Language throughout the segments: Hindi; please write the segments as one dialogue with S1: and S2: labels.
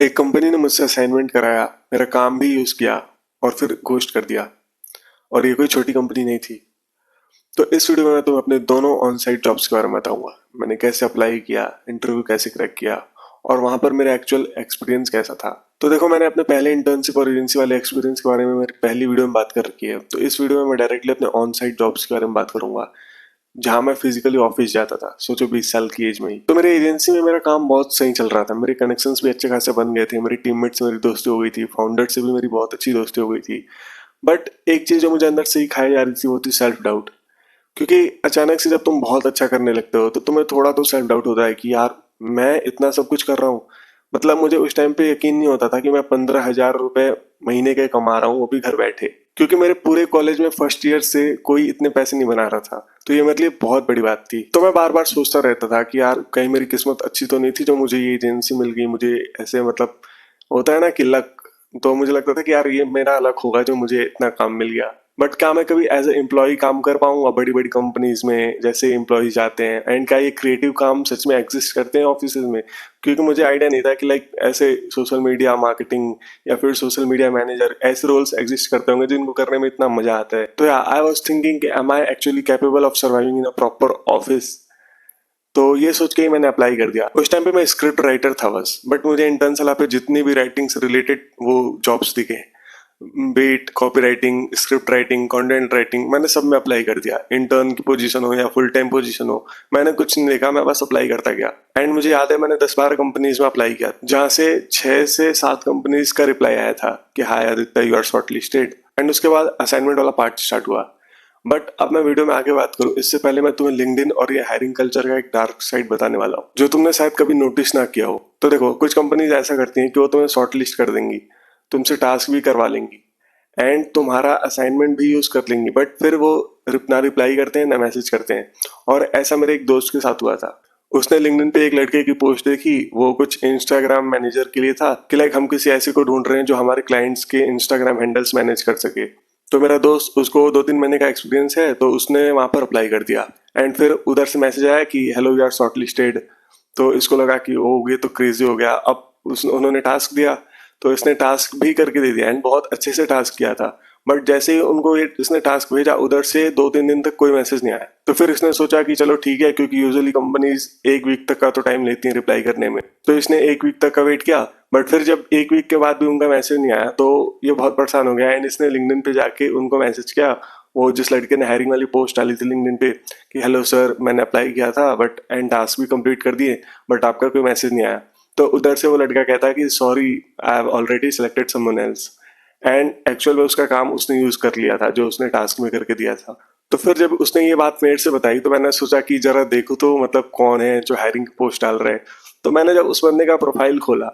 S1: एक कंपनी ने मुझसे असाइनमेंट कराया, मेरा काम भी यूज़ किया और फिर घोस्ट कर दिया। और ये कोई छोटी कंपनी नहीं थी। तो इस वीडियो में मैं तुम्हें अपने दोनों ऑन साइट जॉब्स के बारे में बताऊंगा। मैंने कैसे अप्लाई किया, इंटरव्यू कैसे क्रैक किया और वहाँ पर मेरा एक्चुअल एक्सपीरियंस कैसा था। तो देखो, मैंने अपने पहले इंटर्नशिप और एजेंसी वाले एक्सपीरियंस के बारे में मेरी पहली वीडियो में बात कर रखी है। तो इस वीडियो में मैं डायरेक्टली अपने ऑन साइट जॉब्स के बारे में बात करूंगा, जहाँ मैं फिजिकली ऑफिस जाता था। सोचो 20 साल की एज में ही। तो मेरे एजेंसी में मेरा काम बहुत सही चल रहा था, मेरे कनेक्शंस भी अच्छे खासे बन गए थे, मेरी टीममेट से मेरी दोस्ती हो गई थी, फाउंडर से भी मेरी बहुत अच्छी दोस्ती हो गई थी। बट एक चीज जो मुझे अंदर से ही खाई जा रही थी वो थी सेल्फ डाउट। क्योंकि अचानक से जब तुम बहुत अच्छा करने लगते हो तो तुम्हें थोड़ा तो सेल्फ डाउट होता है कि यार, मैं इतना सब कुछ कर रहा हूँ। मतलब मुझे उस टाइम पे यकीन नहीं होता था कि मैं 15,000 रुपए महीने के कमा रहा हूँ, वो भी घर बैठे। क्योंकि मेरे पूरे कॉलेज में फर्स्ट ईयर से कोई इतने पैसे नहीं बना रहा था। तो ये मेरे लिए बहुत बड़ी बात थी। तो मैं बार बार सोचता रहता था कि यार, कहीं मेरी किस्मत अच्छी तो नहीं थी जो मुझे ये एजेंसी मिल गई। मुझे ऐसे मतलब होता है ना कि लक। तो मुझे लगता था कि यार, ये मेरा लक होगा जो मुझे इतना काम मिल गया। बट क्या मैं कभी एज ए एम्प्लॉय काम कर पाऊंगा बड़ी बड़ी कंपनीज में जैसे एम्प्लॉय जाते हैं? एंड क्या ये क्रिएटिव काम सच में एग्जिस्ट करते हैं ऑफिस में? क्योंकि मुझे आइडिया नहीं था कि लाइक ऐसे सोशल मीडिया मार्केटिंग या फिर सोशल मीडिया मैनेजर ऐसे रोल्स एग्जिस्ट करते होंगे जिनको करने में इतना मजा आता है। तो यार, आई वाज थिंकिंग कि am I actually capable of surviving in a proper office. तो ये सोच के ही मैंने अप्लाई कर दिया। उस टाइम पे मैं स्क्रिप्ट राइटर था बस, बट मुझे इंटर्न सलाह पे जितनी भी राइटिंग से रिलेटेड वो जॉब्स दिखे, be it copy writing, script writing, content writing, मैंने सब में अप्लाई कर दिया। इंटर्न की पोजीशन हो या फुल टाइम पोजीशन हो, मैंने कुछ नहीं देखा, मैं बस अप्लाई करता गया। एंड मुझे याद है मैंने 10-12 कंपनीज में अप्लाई किया, जहां से 6 से 7 कंपनीज का रिप्लाई आया था कि hi Aditya, you are shortlisted. And उसके बाद असाइनमेंट वाला पार्ट स्टार्ट हुआ। बट अब मैं वीडियो में आगे बात करूं इससे पहले मैं तुम्हें लिंक्डइन और ये हायरिंग कल्चर का एक डार्क साइड बताने वाला हूं, जो तुमने शायद कभी नोटिस ना किया हो। तो देखो, कुछ कंपनीज ऐसा करती हैं कि वो तुम्हें शॉर्ट लिस्ट कर देंगी, तुमसे टास्क भी करवा लेंगी एंड तुम्हारा असाइनमेंट भी यूज कर लेंगी, बट फिर वो ना रिप्लाई करते हैं ना मैसेज करते हैं। और ऐसा मेरे एक दोस्त के साथ हुआ था। उसने लिंक्डइन पे एक लड़के की पोस्ट देखी, वो कुछ इंस्टाग्राम मैनेजर के लिए था कि लाइक हम किसी ऐसे को ढूंढ रहे हैं जो हमारे क्लाइंट्स के इंस्टाग्राम हैंडल्स मैनेज कर सके। तो मेरा दोस्त, उसको 2-3 महीने का एक्सपीरियंस है, तो उसने वहां पर अप्लाई कर दिया। एंड फिर उधर से मैसेज आया कि hello, you are shortlisted. तो इसको लगा कि ओ, ये तो क्रेजी हो गया। अब उन्होंने टास्क दिया, तो इसने टास्क भी करके दे दिया एंड बहुत अच्छे से टास्क किया था। बट जैसे ही उनको ये इसने टास्क भेजा, उधर से 2-3 दिन तक कोई मैसेज नहीं आया। तो फिर इसने सोचा कि चलो ठीक है, क्योंकि यूजुअली कंपनीज 1 वीक तक का तो टाइम लेती हैं रिप्लाई करने में। तो इसने 1 वीक तक का वेट किया। बट फिर जब 1 वीक के बाद भी उनका मैसेज नहीं आया, तो ये बहुत परेशान हो गया एंड इसने लिंक्डइन पे जाके उनको मैसेज किया। वो जिस लड़के ने हायरिंग वाली पोस्ट डाली थी लिंक्डइन पे कि हेलो सर, मैंने अप्लाई किया था बट एंड टास्क भी कंप्लीट कर दिए, बट आपका कोई मैसेज नहीं आया। तो उधर से वो लड़का कहता है कि sorry, I have already selected someone else. And actual में उसका काम उसने यूज कर लिया था जो उसने टास्क में करके दिया था। तो फिर जब उसने ये बात मेरे से बताई तो मैंने सोचा कि जरा देखो तो मतलब कौन है जो हायरिंग की पोस्ट डाल रहा है। तो मैंने जब उस बंदे का प्रोफाइल खोला,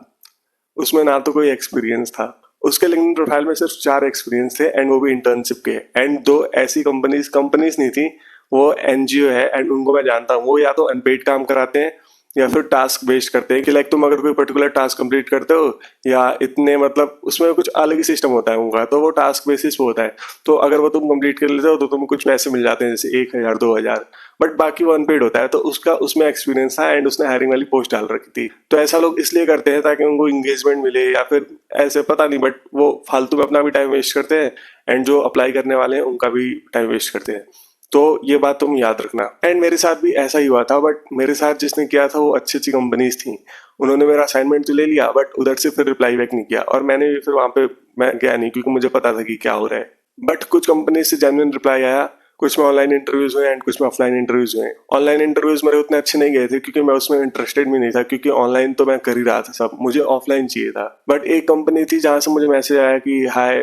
S1: उसमें ना तो कोई एक्सपीरियंस था। उसके लिंक्डइन प्रोफाइल में सिर्फ 4 एक्सपीरियंस थे एंड वो भी इंटर्नशिप के। एंड 2 ऐसी कंपनीज नहीं थी, वो एनजीओ है एंड उनको मैं जानता हूँ। वो या तो अनपेड काम कराते हैं या फिर टास्क बेस्ड करते हैं कि लाइक तुम अगर कोई पर्टिकुलर टास्क कंप्लीट करते हो या इतने मतलब उसमें कुछ अलग ही सिस्टम होता है उनका, तो वो टास्क बेसिस पे होता है। तो अगर वो तुम कंप्लीट कर लेते हो तो तुम्हें कुछ पैसे मिल जाते हैं, जैसे 1,000-2,000। बट बाकी वो अनपेड होता है। तो उसका उसमें एक्सपीरियंस था एंड उसने हायरिंग वाली पोस्ट डाल रखी थी। तो ऐसा लोग इसलिए करते हैं ताकि उनको इंगेजमेंट मिले या फिर ऐसे, पता नहीं, बट वो फालतू में अपना भी टाइम वेस्ट करते हैं एंड जो अप्लाई करने वाले हैं उनका भी टाइम वेस्ट करते हैं। तो ये बात तुम याद रखना। एंड मेरे साथ भी ऐसा ही हुआ था, बट मेरे साथ जिसने किया था वो अच्छी अच्छी कंपनीज थी। उन्होंने मेरा असाइनमेंट तो ले लिया बट उधर से फिर रिप्लाई बैक नहीं किया, और मैंने भी फिर वहां पे मैं गया नहीं क्योंकि मुझे पता था कि क्या हो रहा है। बट कुछ कंपनी से जेन्युइन रिप्लाई आया, कुछ में ऑनलाइन इंटरव्यूज हुए एंड कुछ में ऑफलाइन इंटरव्यूज हुए। ऑनलाइन इंटरव्यूज मेरे उतने अच्छे नहीं गए थे क्योंकि मैं उसमें इंटरेस्टेड भी नहीं था, क्योंकि ऑनलाइन तो मैं कर ही रहा था सब, मुझे ऑफलाइन चाहिए था। बट एक कंपनी थी जहां से मुझे मैसेज आया कि हाय,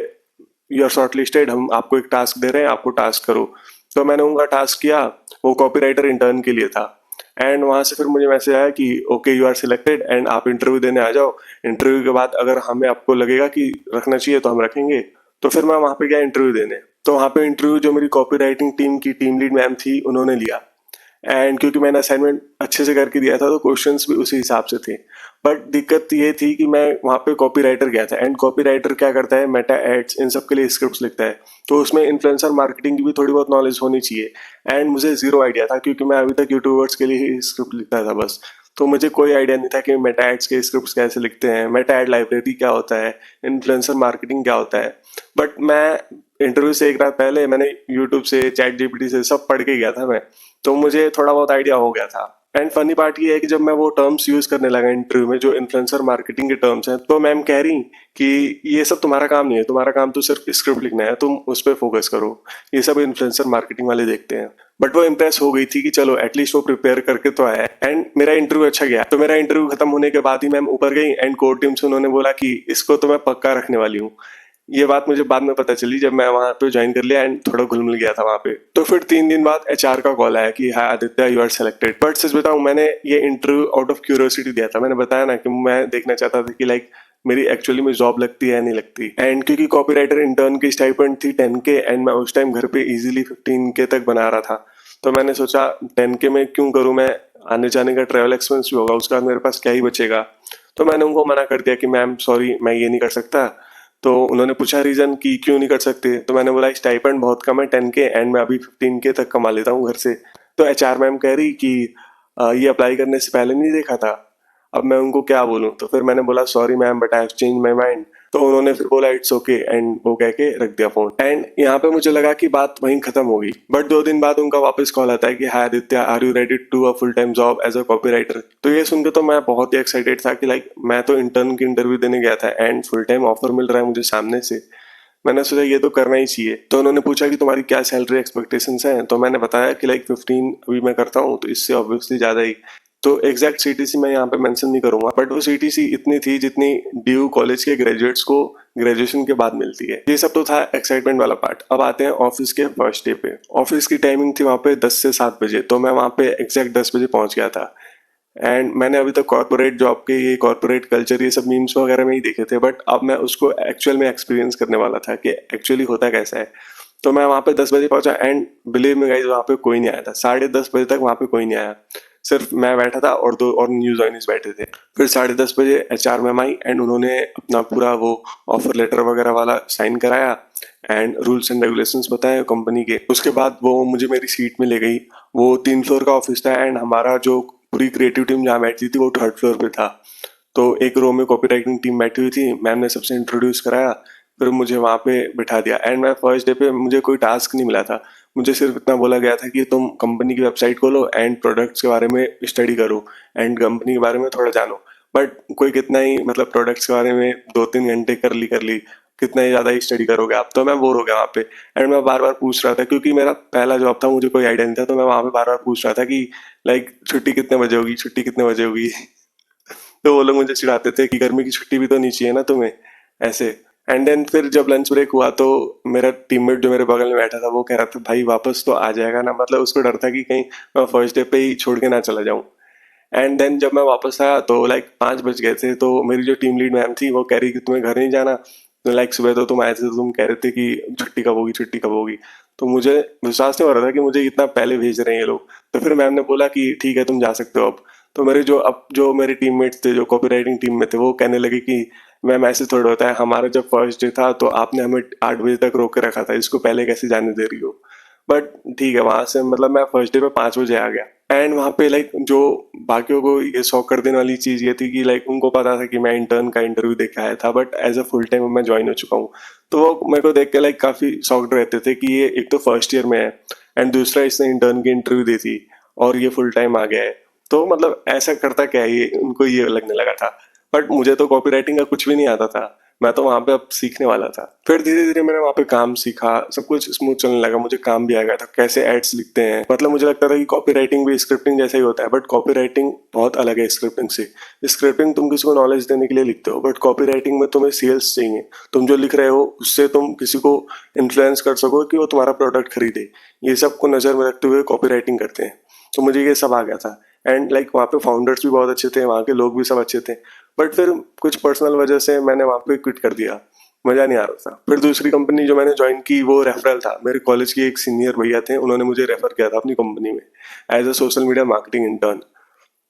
S1: यू आर शॉर्ट लिस्टेड, हम आपको एक टास्क दे रहे हैं, आपको टास्क करो। तो मैंने उनका टास्क किया। वो कॉपीराइटर इंटर्न के लिए था। एंड वहां से फिर मुझे मैसेज आया कि okay, you are selected and आप इंटरव्यू देने आ जाओ। इंटरव्यू के बाद अगर हमें आपको लगेगा कि रखना चाहिए तो हम रखेंगे। तो फिर मैं वहां पे गया इंटरव्यू देने। तो वहां पे इंटरव्यू जो मेरी कॉपी राइटिंग टीम की टीम लीड मैम थी उन्होंने लिया। एंड क्योंकि मैंने असाइनमेंट अच्छे से करके दिया था तो क्वेश्चंस भी उसी हिसाब से थे। बट दिक्कत ये थी कि मैं वहाँ पे कॉपी राइटर गया था एंड कॉपी राइटर क्या करता है, मेटा एड्स इन सब के लिए स्क्रिप्ट्स लिखता है। तो उसमें इन्फ्लुएंसर मार्केटिंग की भी थोड़ी बहुत नॉलेज होनी चाहिए। एंड मुझे जीरो आइडिया था क्योंकि मैं अभी तक यूट्यूबर्स के लिए ही स्क्रिप्ट लिखता था बस। तो मुझे कोई आइडिया नहीं था कि मेटा एड्स के स्क्रिप्ट्स कैसे लिखते हैं, मेटा एड लाइब्रेरी क्या होता है, इन्फ्लुएंसर मार्केटिंग क्या होता है। बट मैं इंटरव्यू से एक रात पहले मैंने यूट्यूब से, चैट जीपीटी से सब पढ़ के गया था मैं, तो मुझे थोड़ा बहुत आइडिया हो गया था। एंड फनी पार्ट ये है कि जब मैं वो टर्म्स यूज करने लगा इंटरव्यू में, जो इन्फ्लुएंसर मार्केटिंग के टर्म्स हैं, तो मैम कह रही कि ये सब तुम्हारा काम नहीं है, तुम्हारा काम तो सिर्फ स्क्रिप्ट लिखना है, तुम उस पर फोकस करो, ये सब इन्फ्लुएंसर मार्केटिंग वाले देखते हैं। बट वो इम्प्रेस हो गई थी कि चलो एटलीस्ट वो प्रिपेयर करके तो आया। एंड मेरा इंटरव्यू अच्छा गया, तो मेरा इंटरव्यू खत्म होने के बाद ही मैम ऊपर गई एंड कोर टीम से उन्होंने बोला कि इसको तो मैं पक्का रखने वाली हूँ। ये बात मुझे बाद में पता चली जब मैं वहां पे ज्वाइन कर लिया एंड थोड़ा घुल मिल गया था वहां पे। तो फिर 3 दिन बाद एचआर का कॉल आया कि hi Aditya, you are selected. But सच बताऊं, मैंने ये इंटरव्यू आउट ऑफ क्यूरियोसिटी दिया था। मैंने बताया ना कि मैं देखना चाहता था कि लाइक मेरी एक्चुअली में जॉब लगती है या नहीं लगती। एंड क्योंकि कॉपीराइटर इंटर्न की स्टाइपेंड थी 10K एंड मैं उस टाइम घर पे इजीली 15K तक बना रहा था, तो मैंने सोचा 10K में क्यों करूं मैं, आने जाने का ट्रेवल एक्सपेंस भी होगा, उसके बाद मेरे पास क्या ही बचेगा। तो मैंने उनको मना कर दिया कि मैम सॉरी, मैं ये नहीं कर सकता। तो उन्होंने पूछा रीजन कि क्यों नहीं कर सकते, तो मैंने बोला स्टाइपेंड बहुत कम है 10K एंड मैं अभी 15K तक कमा लेता हूँ घर से। तो एचआर मैम कह रही कि ये अप्लाई करने से पहले नहीं देखा था। अब मैं उनको क्या बोलूं, तो फिर मैंने बोला sorry ma'am but I have change my mind. तो उन्होंने फिर बोला इट्स ओके एंड वो कह के रख दिया फोन। एंड यहाँ पे मुझे लगा कि बात वहीं खत्म होगी, बट 2 दिन बाद उनका वापस कॉल आता है कि hi Aditya, are you ready to a full time job as a copywriter. तो ये सुनकर तो मैं बहुत ही एक्साइटेड था कि लाइक मैं तो इंटर्न की इंटरव्यू देने गया था एंड फुल टाइम ऑफर मिल रहा है मुझे सामने से। मैंने सोचा ये तो करना ही चाहिए। तो उन्होंने पूछा कि तुम्हारी क्या सैलरी एक्सपेक्टेशंस हैं, तो मैंने बताया कि लाइक 15 अभी मैं करता हूँ, तो इससे ऑब्वियसली ज्यादा ही। तो एग्जैक्ट सीटीसी मैं यहाँ पे मेंशन नहीं करूंगा, बट वो सीटीसी इतनी थी जितनी ड्यू कॉलेज के ग्रेजुएट्स को ग्रेजुएशन के बाद मिलती है। ये सब तो था एक्साइटमेंट वाला पार्ट। अब आते हैं ऑफिस के फर्स्ट डे पे। ऑफिस की टाइमिंग थी वहाँ पे 10 से 7 बजे, तो मैं वहाँ पे एग्जैक्ट 10 बजे पहुंच गया था। एंड मैंने अभी तक कॉर्पोरेट जॉब के ये कॉर्पोरेट कल्चर ये सब मीम्स वगैरह में ही देखे थे, बट अब मैं उसको एक्चुअल में एक्सपीरियंस करने वाला था कि एक्चुअली होता कैसा है। तो मैं वहाँ पे 10 बजे पहुंचा एंड बिलीव में गाइस वहाँ पे कोई नहीं आया था। 10:30 बजे तक वहाँ पे कोई नहीं आया, सिर्फ मैं बैठा था और 2 और न्यू ज्वाइनिस बैठे थे। फिर 10:30 बजे एचआर मैम आई एंड उन्होंने अपना पूरा वो ऑफर लेटर वगैरह वाला साइन कराया एंड रूल्स एंड रेगुलेशंस बताए कंपनी के। उसके बाद वो मुझे मेरी सीट में ले गई। वो 3 फ्लोर का ऑफिस था एंड हमारा जो पूरी क्रिएटिव टीम जहाँ बैठती थी वो 3rd फ्लोर पे था। तो एक रो में कॉपी राइटिंग टीम बैठी हुई थी। मैम ने सबसे इंट्रोड्यूस कराया, फिर मुझे वहाँ पे बिठा दिया। एंड मैं फर्स्ट डे पे मुझे कोई टास्क नहीं मिला था, मुझे सिर्फ इतना बोला गया था कि तुम कंपनी की वेबसाइट खोलो एंड प्रोडक्ट्स के बारे में स्टडी करो एंड कंपनी के बारे में थोड़ा जानो। बट कोई कितना ही मतलब प्रोडक्ट्स के बारे में 2-3 घंटे कर ली, कितना ही ज्यादा ही स्टडी करोगे आप। तो मैं बोर हो गया वहाँ पे एंड मैं बार बार पूछ रहा था, क्योंकि मेरा पहला जॉब था, मुझे कोई आइडिया नहीं था। तो मैं वहाँ पे बार बार पूछ रहा था कि लाइक छुट्टी कितने बजे होगी, छुट्टी कितने बजे होगी। तो वो लोग मुझे चिढ़ाते थे कि गर्मी की छुट्टी भी तो नहीं चाहिए ना तुम्हें, ऐसे। एंड देन फिर जब लंच ब्रेक हुआ तो मेरा टीममेट जो मेरे बगल में बैठा था वो कह रहा था भाई वापस तो आ जाएगा ना, मतलब उसको डर था कि कहीं मैं फर्स्ट डे पे ही छोड़ के ना चला जाऊं। एंड देन जब मैं वापस आया तो लाइक 5 बज गए थे। तो मेरी जो टीम लीड मैम थी वो कह रही कि तुम्हें घर नहीं जाना। तो लाइक सुबह तो तुम आए थे तो तुम कह रहे थे कि छुट्टी कब होगी, छुट्टी कब होगी। तो मुझे विश्वास नहीं हो रहा था कि मुझे इतना पहले भेज रहे हैं ये लोग। तो फिर मैम ने बोला कि ठीक है तुम जा सकते हो अब। तो मेरे जो मेरे टीममेट्स थे जो कॉपी राइटिंग टीम में थे वो कहने लगे कि मैम ऐसे थोड़ा होता है, हमारा जब फर्स्ट डे था तो आपने हमें 8 बजे तक रोक के रखा था, इसको पहले कैसे जाने दे रही हो। बट ठीक है, वहां से मतलब मैं फर्स्ट डे पे 5 बजे आ गया। एंड वहाँ पे लाइक जो बाकियों को ये शॉक कर देने वाली चीज ये थी कि लाइक उनको पता था कि मैं इंटर्न का इंटरव्यू दे के आया था, but as a full time मैं ज्वाइन हो चुका हूँ। तो वो मेरे को देख के लाइक काफी शॉक्ड रहते थे कि ये एक तो फर्स्ट ईयर में है एंड दूसरा इसने इंटर्न की इंटरव्यू दी थी और ये फुल टाइम आ गया है। तो मतलब ऐसा करता क्या है ये, उनको ये लगने लगा था। बट मुझे तो कॉपी राइटिंग का कुछ भी नहीं आता था, मैं तो वहां पे अब सीखने वाला था। फिर धीरे धीरे मैंने वहां पे काम सीखा, सब कुछ स्मूथ चलने लगा, मुझे काम भी आ गया था कैसे एड्स लिखते हैं। मतलब मुझे लगता था कि कॉपी राइटिंग भी स्क्रिप्टिंग जैसा ही होता है, बट कॉपी राइटिंग बहुत अलग है स्क्रिप्टिंग से। स्क्रिप्टिंग तुम किसी को नॉलेज देने के लिए लिखते हो, बट कॉपी राइटिंग में तुम्हें सेल्स चाहिए। तुम जो लिख रहे हो उससे तुम किसी को इन्फ्लुएंस कर सको कि वो तुम्हारा प्रोडक्ट खरीदे। ये सब को नजर में रखते हुए कॉपी राइटिंग करते हैं। तो मुझे ये सब आ गया था। एंड लाइक वहाँ पे फाउंडर्स भी बहुत अच्छे थे, वहाँ के लोग भी सब अच्छे थे। बट फिर कुछ पर्सनल वजह से मैंने वहाँ पे क्विट कर दिया, मजा नहीं आ रहा था। फिर दूसरी कंपनी जो मैंने ज्वाइन की वो रेफरल था। मेरे कॉलेज के एक सीनियर भैया थे, उन्होंने मुझे रेफर किया था अपनी कंपनी में as a social media marketing intern.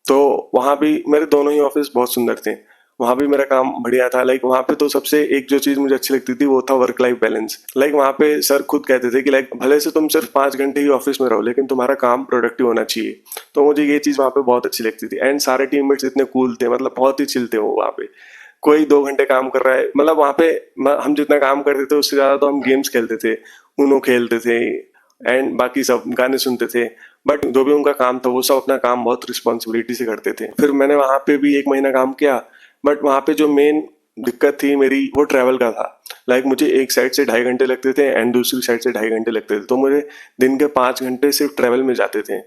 S1: तो वहाँ भी मेरे दोनों ही ऑफिस बहुत सुंदर थे। वहाँ भी मेरा काम बढ़िया था। लाइक वहाँ पे तो सबसे एक जो चीज़ मुझे अच्छी लगती थी वो था वर्क लाइफ बैलेंस। लाइक वहाँ पे सर खुद कहते थे कि लाइक भले से तुम सिर्फ 5 घंटे ही ऑफिस में रहो लेकिन तुम्हारा काम प्रोडक्टिव होना चाहिए। तो मुझे ये चीज़ वहाँ पे बहुत अच्छी लगती थी। एंड सारे टीममेट्स इतने कूल थे, मतलब बहुत ही चिल थे वो वहाँ पे। कोई 2 घंटे काम कर रहा है, मतलब वहाँ पे हम जितना काम करते थे उससे ज़्यादा तो हम गेम्स खेलते थे, उनो खेलते थे एंड बाकी सब गाने सुनते थे। बट जो भी उनका काम था वो सब अपना काम बहुत रिस्पॉन्सिबिलिटी से करते थे। फिर मैंने वहाँ पे भी 1 महीना काम किया। बट वहाँ पे जो मेन दिक्कत थी मेरी वो ट्रैवल का था। लाइक मुझे एक साइड से 2.5 घंटे लगते थे एंड दूसरी साइड से 2.5 घंटे लगते थे, तो मुझे दिन के 5 घंटे सिर्फ ट्रैवल में जाते थे।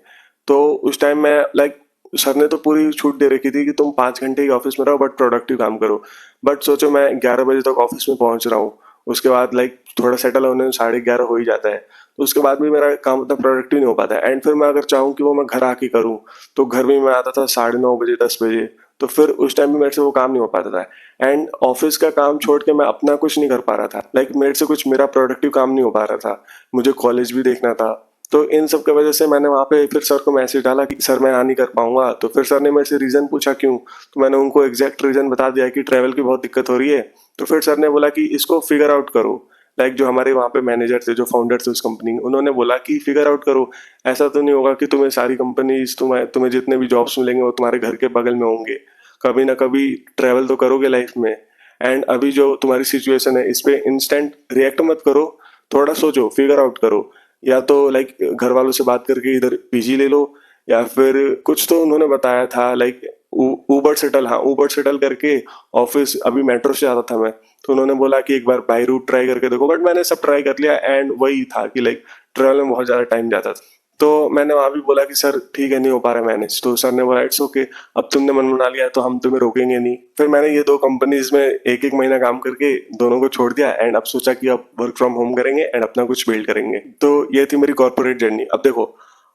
S1: तो उस टाइम मैं लाइक सर ने तो पूरी छूट दे रखी थी कि तुम 5 घंटे ही ऑफिस में रहो बट प्रोडक्टिव काम करो। बट सोचो मैं 11 बजे तक ऑफिस में पहुंच रहा हूँ, उसके बाद लाइक थोड़ा सेटल होने में 11:30 हो ही जाता है। तो उसके बाद भी मेरा काम उतना प्रोडक्टिव नहीं हो पाता है। एंड फिर मैं अगर चाहूँ कि वो मैं घर आके करूँ तो घर भी मैं आता था 9:30 बजे 10 बजे। तो फिर उस टाइम भी मेरे से वो काम नहीं हो पाता था। एंड ऑफिस का काम छोड़ के मैं अपना कुछ नहीं कर पा रहा था। लाइक मेरे से कुछ मेरा प्रोडक्टिव काम नहीं हो पा रहा था, मुझे कॉलेज भी देखना था। तो इन सब की वजह से मैंने वहाँ पे फिर सर को मैसेज डाला कि सर मैं आ नहीं कर पाऊंगा। तो फिर सर ने मेरे से रीज़न पूछा क्यों, तो मैंने उनको एग्जैक्ट रीज़न बता दिया कि ट्रैवल की बहुत दिक्कत हो रही है। तो फिर सर ने बोला कि इसको फिगर आउट करो। लाइक जो हमारे वहाँ पे मैनेजर थे, जो फाउंडर थे उस कंपनी, उन्होंने बोला कि फिगर आउट करो। ऐसा तो नहीं होगा कि तुम्हें सारी कंपनीज तुम्हें जितने भी जॉब्स मिलेंगे वो तुम्हारे घर के बगल में होंगे। कभी ना कभी ट्रैवल तो करोगे लाइफ में। एंड अभी जो तुम्हारी सिचुएशन है इस पे इंस्टेंट रिएक्ट मत करो, थोड़ा सोचो, फिगर आउट करो। या तो लाइक घर वालों से बात करके इधर पीजी ले लो, या फिर कुछ तो उन्होंने बताया था लाइक ऊबर सेटल, हाँ ऊबर सेटल करके ऑफिस, अभी मेट्रो से आता था मैं। तो उन्होंने बोला कि एक बार बाई रूट ट्राई करके देखो। बट मैंने सब ट्राई कर लिया एंड वही था कि लाइक ट्रेवल में बहुत ज़्यादा टाइम जाता था। तो मैंने वहाँ भी बोला कि सर ठीक है नहीं हो पा रहा मैनेज। तो सर ने बोला इट्स ओके, अब तुमने मन बना लिया तो हम तुम्हें रोकेंगे नहीं। फिर मैंने ये 2 कंपनीज में एक एक महीना काम करके दोनों को छोड़ दिया एंड अब सोचा कि अब वर्क फ्रॉम होम करेंगे एंड अपना कुछ बिल्ड करेंगे। तो ये थी मेरी कॉर्पोरेट जर्नी। अब देखो,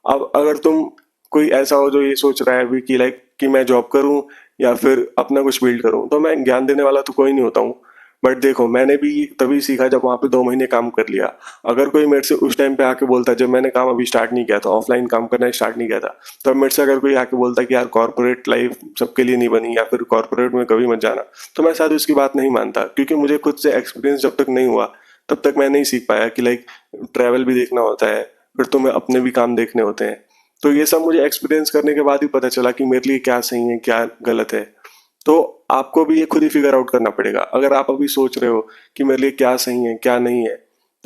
S1: अब अगर तुम कोई ऐसा हो जो ये सोच रहा है अभी कि लाइक कि मैं जॉब करूं या फिर अपना कुछ बिल्ड करूं, तो मैं ज्ञान देने वाला तो कोई नहीं होता हूँ। बट देखो मैंने भी तभी सीखा जब वहाँ पे 2 महीने काम कर लिया। अगर कोई मेरे से उस टाइम पे आके बोलता, जब मैंने काम अभी स्टार्ट नहीं किया था, ऑफलाइन काम करना स्टार्ट नहीं किया था, तब मेरे से अगर कोई आके बोलता कि यार कॉर्पोरेट लाइफ सबके लिए नहीं बनी या फिर कॉर्पोरेट में कभी मत जाना, तो मैं शायद उसकी बात नहीं मानता। क्योंकि मुझे खुद से एक्सपीरियंस जब तक नहीं हुआ तब तक मैं नहीं सीख पाया कि लाइक ट्रैवल भी देखना होता है, फिर तुम्हें अपने भी काम देखने होते हैं। तो ये सब मुझे एक्सपीरियंस करने के बाद ही पता चला कि मेरे लिए क्या सही है क्या गलत है। तो आपको भी ये खुद ही फिगर आउट करना पड़ेगा। अगर आप अभी सोच रहे हो कि मेरे लिए क्या सही है क्या नहीं है,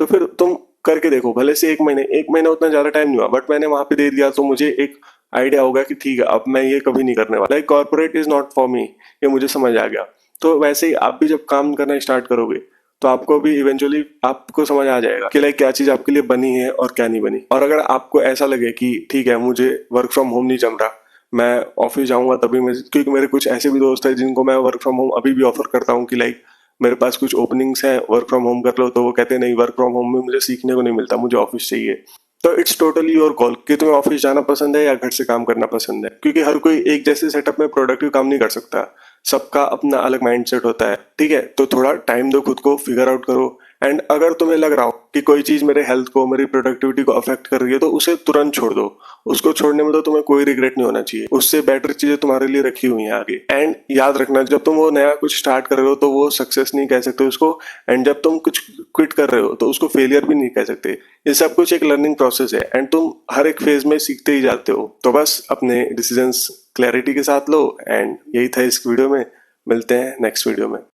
S1: तो फिर तुम करके देखो। भले से 1 महीना उतना ज़्यादा टाइम नहीं हुआ, बट मैंने वहाँ पे दे दिया तो मुझे एक आइडिया होगा कि ठीक है अब मैं ये कभी नहीं करने वाला। Like corporate is not for me, ये मुझे समझ आ गया। तो वैसे ही आप भी जब काम करना स्टार्ट करोगे तो आपको भी इवेंचुअली आपको समझ आ जाएगा कि लाइक क्या चीज़ आपके लिए बनी है और क्या नहीं बनी। और अगर आपको ऐसा लगे कि ठीक है मुझे वर्क फ्रॉम होम नहीं जम रहा, मैं ऑफिस जाऊंगा तभी मैं, क्योंकि मेरे कुछ ऐसे भी दोस्त हैं जिनको मैं वर्क फ्रॉम होम अभी भी ऑफर करता हूँ कि लाइक मेरे पास कुछ ओपनिंग्स हैं, वर्क फ्रॉम होम कर लो। तो वो कहते हैं नहीं, वर्क फ्रॉम होम में मुझे सीखने को नहीं मिलता, मुझे ऑफिस चाहिए। तो इट्स टोटली योर कॉल कि तुम्हें ऑफिस जाना पसंद है या घर से काम करना पसंद है। क्योंकि हर कोई एक जैसे सेटअप में प्रोडक्टिव काम नहीं कर सकता, सबका अपना अलग माइंडसेट होता है। ठीक है, तो थोड़ा टाइम दो खुद को, फिगर आउट करो। एंड अगर तुम्हें लग रहा हो कि कोई चीज मेरे हेल्थ को, मेरी प्रोडक्टिविटी को अफेक्ट कर रही है, तो उसे तुरंत छोड़ दो। उसको छोड़ने में तो तुम्हें कोई रिग्रेट नहीं होना चाहिए, उससे बेटर चीजें तुम्हारे लिए रखी हुई हैं आगे। एंड याद रखना, जब तुम वो नया कुछ स्टार्ट कर रहे हो तो वो सक्सेस नहीं कह सकते उसको। एंड जब तुम कुछ क्विट कर रहे हो तो उसको फेलियर भी नहीं कह सकते। ये सब कुछ एक लर्निंग प्रोसेस है एंड तुम हर एक फेज में सीखते ही जाते हो। तो बस अपने डिसीजंस क्लैरिटी के साथ लो। एंड यही था इस वीडियो में। मिलते हैं नेक्स्ट वीडियो में।